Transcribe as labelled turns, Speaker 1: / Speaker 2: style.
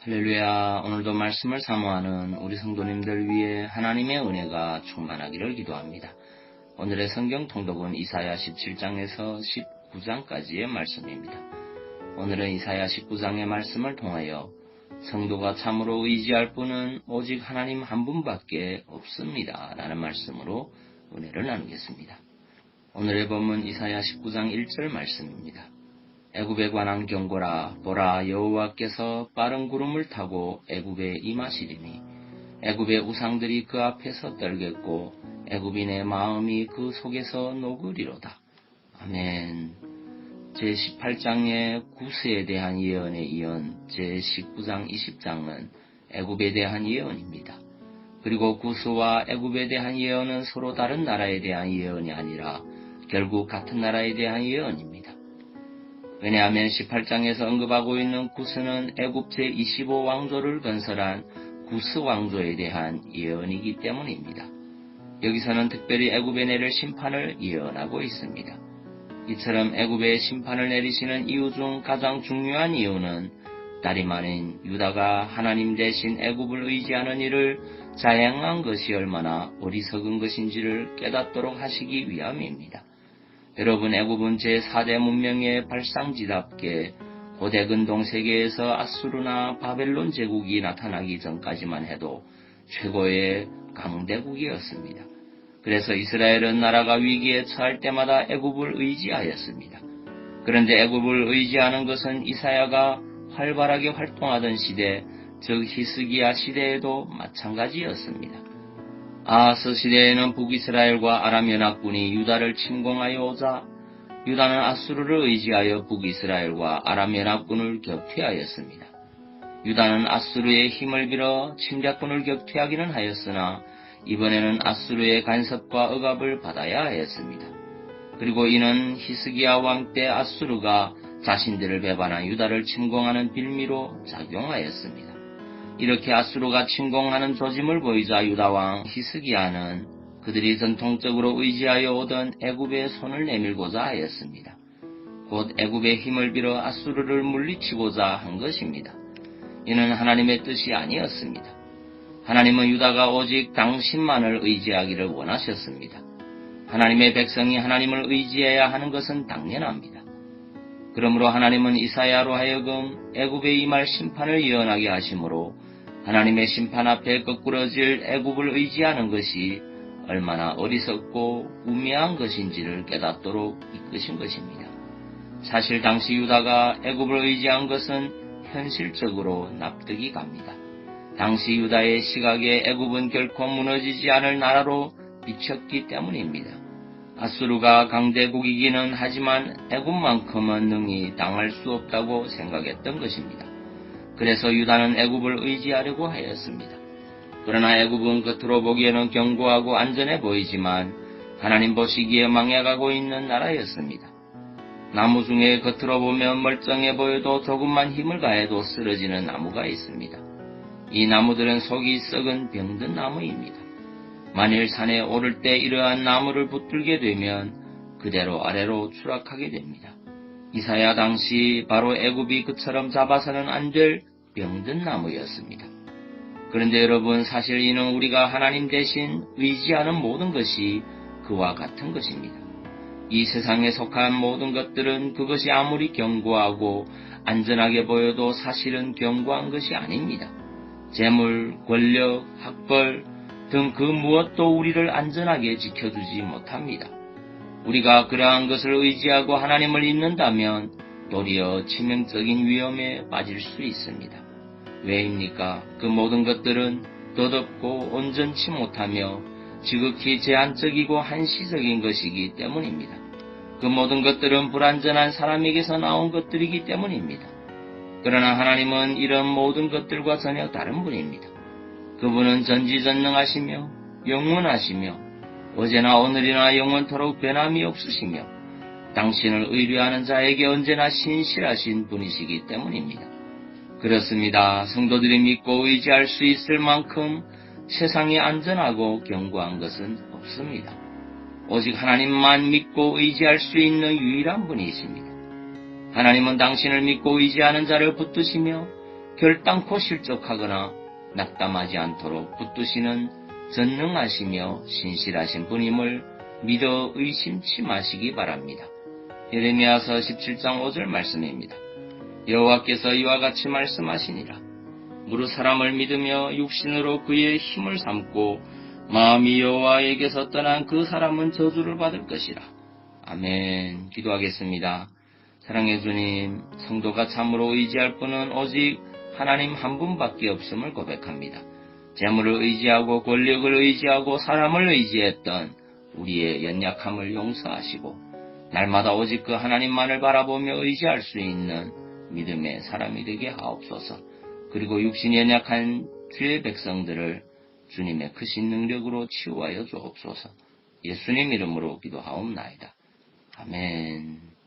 Speaker 1: 할렐루야. 오늘도 말씀을 사모하는 우리 성도님들 위해 하나님의 은혜가 충만하기를 기도합니다. 오늘의 성경 통독은 이사야 17장에서 19장까지의 말씀입니다. 오늘은 이사야 19장의 말씀을 통하여 성도가 참으로 의지할 분은 오직 하나님 한 분밖에 없습니다 라는 말씀으로 은혜를 나누겠습니다. 오늘의 본문 이사야 19장 1절 말씀입니다. 애굽에 관한 경고라. 보라, 여호와께서 빠른 구름을 타고 애굽에 임하시리니 애굽의 우상들이 그 앞에서 떨겠고 애굽인의 마음이 그 속에서 녹으리로다. 아멘. 제18장의 구스에 대한 예언에 이은 제19장 20장은 애굽에 대한 예언입니다. 그리고 구스와 애굽에 대한 예언은 서로 다른 나라에 대한 예언이 아니라 결국 같은 나라에 대한 예언입니다. 왜냐하면 18장에서 언급하고 있는 구스는 애굽 제25왕조를 건설한 구스 왕조에 대한 예언이기 때문입니다. 여기서는 특별히 애굽에 내릴 심판을 예언하고 있습니다. 이처럼 애굽에 심판을 내리시는 이유 중 가장 중요한 이유는 다름 아닌 유다가 하나님 대신 애굽을 의지하는 일을 자행한 것이 얼마나 어리석은 것인지를 깨닫도록 하시기 위함입니다. 여러분, 애굽은 제4대 문명의 발상지답게 고대 근동 세계에서 아수르나 바벨론 제국이 나타나기 전까지만 해도 최고의 강대국이었습니다. 그래서 이스라엘은 나라가 위기에 처할 때마다 애굽을 의지하였습니다. 그런데 애굽을 의지하는 것은 이사야가 활발하게 활동하던 시대, 즉 히스기야 시대에도 마찬가지였습니다. 아하스 시대에는 북이스라엘과 아람 연합군이 유다를 침공하여 오자 유다는 아수르를 의지하여 북이스라엘과 아람 연합군을 격퇴하였습니다. 유다는 아수르의 힘을 빌어 침략군을 격퇴하기는 하였으나 이번에는 아수르의 간섭과 억압을 받아야 하였습니다. 그리고 이는 히스기야 왕 때 아수르가 자신들을 배반한 유다를 침공하는 빌미로 작용하였습니다. 이렇게 아수르가 침공하는 조짐을 보이자 유다왕 히스기야는 그들이 전통적으로 의지하여 오던 애굽에 손을 내밀고자 하였습니다. 곧 애굽의 힘을 빌어 아수르를 물리치고자 한 것입니다. 이는 하나님의 뜻이 아니었습니다. 하나님은 유다가 오직 당신만을 의지하기를 원하셨습니다. 하나님의 백성이 하나님을 의지해야 하는 것은 당연합니다. 그러므로 하나님은 이사야로 하여금 애굽에 임할 심판을 예언하게 하심으로 하나님의 심판 앞에 거꾸러질 애굽을 의지하는 것이 얼마나 어리석고 우매한 것인지를 깨닫도록 이끄신 것입니다. 사실 당시 유다가 애굽을 의지한 것은 현실적으로 납득이 갑니다. 당시 유다의 시각에 애굽은 결코 무너지지 않을 나라로 비쳤기 때문입니다. 아수르가 강대국이기는 하지만 애굽만큼은 능히 당할 수 없다고 생각했던 것입니다. 그래서 유다는 애굽을 의지하려고 하였습니다. 그러나 애굽은 겉으로 보기에는 견고하고 안전해 보이지만 하나님 보시기에 망해가고 있는 나라였습니다. 나무 중에 겉으로 보면 멀쩡해 보여도 조금만 힘을 가해도 쓰러지는 나무가 있습니다. 이 나무들은 속이 썩은 병든 나무입니다. 만일 산에 오를 때 이러한 나무를 붙들게 되면 그대로 아래로 추락하게 됩니다. 이사야 당시 바로 애굽이 그처럼 잡아서는 안 될 병든 나무였습니다. 그런데 여러분, 사실 이는 우리가 하나님 대신 의지하는 모든 것이 그와 같은 것입니다. 이 세상에 속한 모든 것들은 그것이 아무리 견고하고 안전하게 보여도 사실은 견고한 것이 아닙니다. 재물, 권력, 학벌 등 그 무엇도 우리를 안전하게 지켜주지 못합니다. 우리가 그러한 것을 의지하고 하나님을 잊는다면 도리어 치명적인 위험에 빠질 수 있습니다. 왜입니까? 그 모든 것들은 덧없고 온전치 못하며 지극히 제한적이고 한시적인 것이기 때문입니다. 그 모든 것들은 불완전한 사람에게서 나온 것들이기 때문입니다. 그러나 하나님은 이런 모든 것들과 전혀 다른 분입니다. 그분은 전지전능하시며 영원하시며 어제나 오늘이나 영원토록 변함이 없으시며 당신을 의뢰하는 자에게 언제나 신실하신 분이시기 때문입니다. 그렇습니다. 성도들이 믿고 의지할 수 있을 만큼 세상에 안전하고 견고한 것은 없습니다. 오직 하나님만 믿고 의지할 수 있는 유일한 분이십니다. 하나님은 당신을 믿고 의지하는 자를 붙드시며 결단코 실족하거나 낙담하지 않도록 붙드시는 전능하시며 신실하신 분임을 믿어 의심치 마시기 바랍니다. 예레미야서 17장 5절 말씀입니다. 여호와께서 이와 같이 말씀하시니라. 무릇 사람을 믿으며 육신으로 그의 힘을 삼고 마음이 여호와에게서 떠난 그 사람은 저주를 받을 것이라. 아멘. 기도하겠습니다. 사랑의 주님, 성도가 참으로 의지할 분은 오직 하나님 한 분밖에 없음을 고백합니다. 재물을 의지하고 권력을 의지하고 사람을 의지했던 우리의 연약함을 용서하시고 날마다 오직 그 하나님만을 바라보며 의지할 수 있는 믿음의 사람이 되게 하옵소서. 그리고 육신이 연약한 주의 백성들을 주님의 크신 능력으로 치유하여 주옵소서. 예수님 이름으로 기도하옵나이다. 아멘.